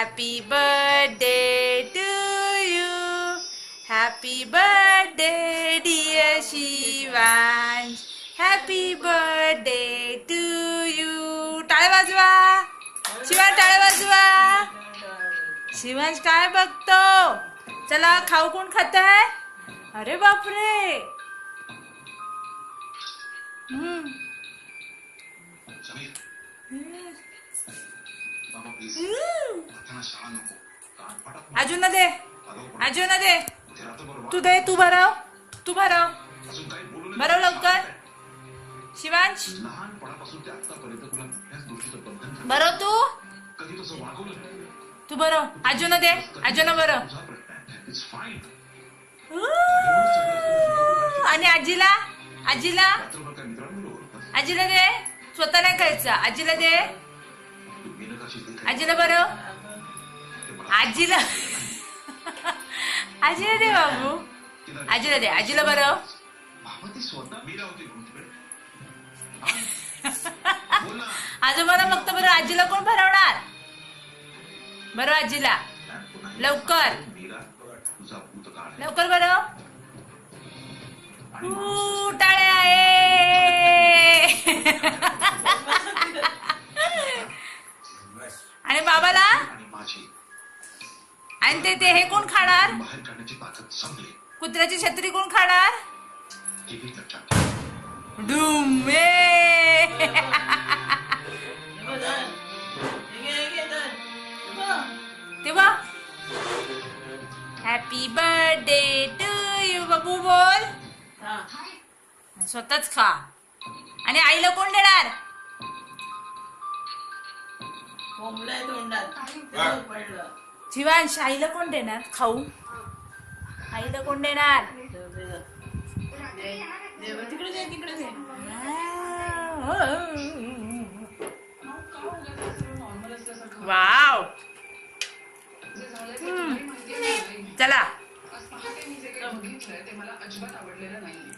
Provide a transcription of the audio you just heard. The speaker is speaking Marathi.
Happy birthday to you. Happy birthday dear Shivansh. Happy birthday to you. टाळ्या वाजवा. शिवांश टाळ्या वाजवा. शिवांश काय बघतो? चला खाऊ कोण खात आहे? अरे बापरे. अजून ना दे. अजून ना दे. तू दे. तू भरव. तू भरव. भरव लवकर. शिवांश भरव तू. तू भरव. अजून दे. अजून भरव. आणि आजीला. आजीला. आजीला दे. स्वतः नाही खायचं. आजीला दे. आजीला भरव. आजीला. आजीला दे बाबू. आजीला दे. आजीला भरव. आजोबाला फक्त बरं. आजीला कोण भरवणार? बरं आजीला. लवकर लवकर भरव. टाळ्या आहे. आणि बाबाला. आणि ते हे कोण खाणार? कुत्र्याची छत्री कोण खाणार? डुमे. तेव्हा हॅपी बर्थडे टू यू. बाबू बोल. स्वतःच खा. आणि आईला कोण देणार? शिवांश आईला कोण देणार खाऊ? आईला कोण देणार? वाव. चला बघितलंय ते मला अजिबात आवडलेलं नाहीये.